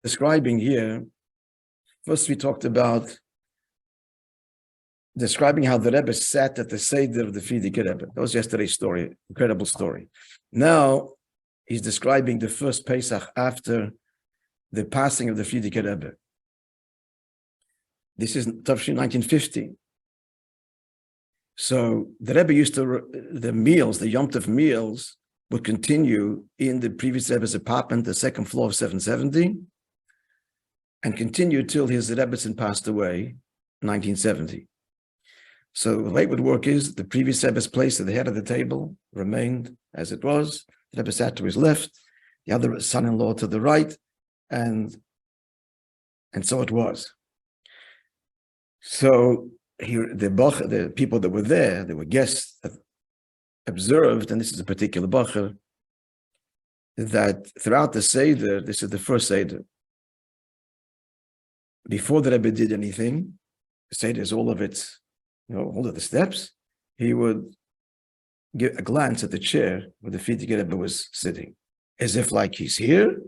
describing here, first we talked about describing how the Rebbe sat at the Seder of the Frierdiker Rebbe. That was yesterday's story, incredible story. Now, he's describing the first Pesach after the passing of the Frierdiker Rebbe. This is Tafshin 1950. So the Rebbe used to, the meals, the Yom Tov meals, would continue in the previous Rebbe's apartment, the second floor of 770, and continue till his Rebbetzin passed away, 1970. So the way it would work is the previous Rebbe's place at the head of the table remained as it was. The Rebbe sat to his left, the other son-in-law to the right, and so it was. So here, the people that were there, they were guests, observed, and this is a particular bacher, that throughout the Seder, this is the first Seder, before the Rebbe did anything, the Seder is all of its, all of the steps, he would give a glance at the chair where the Frierdiker Rebbe was sitting, as if like he's here,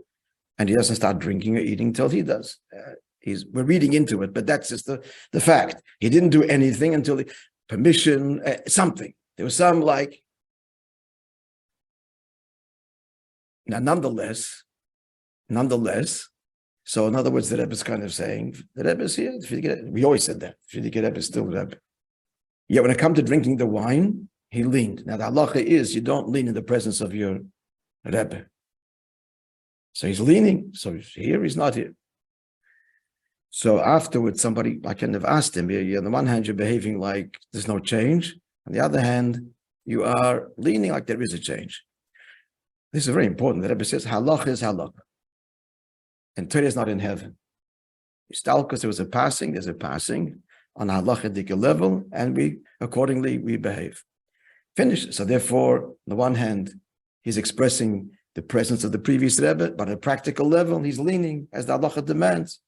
and he doesn't start drinking or eating until he does. We're reading into it, but that's just the fact. He didn't do anything until the permission, something. There was some like. Now, nonetheless, so in other words, the Rebbe is kind of saying, the Rebbe is here. We always said that. Frierdiker Rebbe is still Rebbe. Yet when it comes to drinking the wine, he leaned. Now, the halacha is you don't lean in the presence of your Rebbe. So he's leaning. So he's here, he's not here. So afterwards, somebody, I kind of asked him, on the one hand, you're behaving like there's no change. On the other hand, you are leaning like there is a change. This is very important. The Rebbe says, halach is halach. And Torah is not in heaven. Because there was a passing, there's a passing on a halachic level, and we behave. Finished. So therefore, on the one hand, he's expressing the presence of the previous Rebbe, but at a practical level, he's leaning as the halacha demands.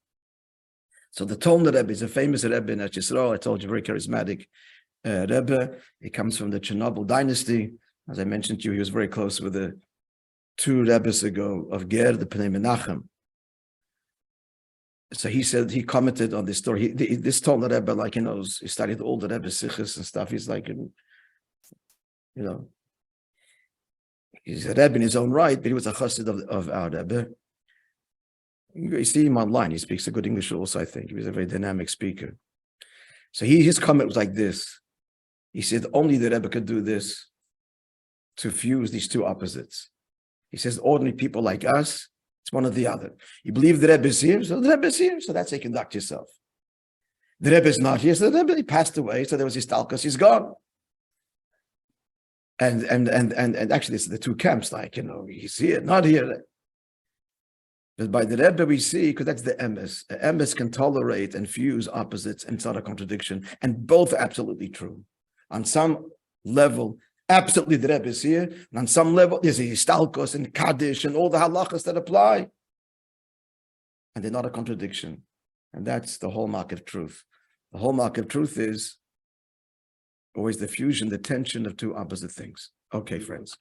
So the Talmud Rebbe is a famous Rebbe in Eretz Yisrael. I told you, very charismatic Rebbe. He comes from the Chernobyl dynasty. As I mentioned to you, he was very close with the two Rebbes ago of Ger, the Pnei Menachem. So he said, he commented on this story. This Talmud Rebbe, like he knows, he studied all the Rebbe Sichos and stuff. He's like, he's a Rebbe in his own right, but he was a Chassid of our Rebbe. You see him online. He speaks a good English also, I think. He was a very dynamic speaker. So his comment was like this. He said, only the Rebbe could do this to fuse these two opposites. He says, ordinary people like us, it's one or the other. You believe the Rebbe is here, so the Rebbe is here, so that's how you conduct yourself. The Rebbe is not here, so the Rebbe, he passed away, so there was his talkus, he's gone. And actually, it's the two camps, like, he's here, not here. But by the Rebbe we see, because that's the emes. The emes can tolerate and fuse opposites, and it's not a contradiction. And both are absolutely true. On some level, absolutely the Rebbe is here. And on some level, there's a histalkos and kaddish and all the halachas that apply. And they're not a contradiction. And that's the hallmark of truth. The hallmark of truth is always the fusion, the tension of two opposite things. Okay, friends.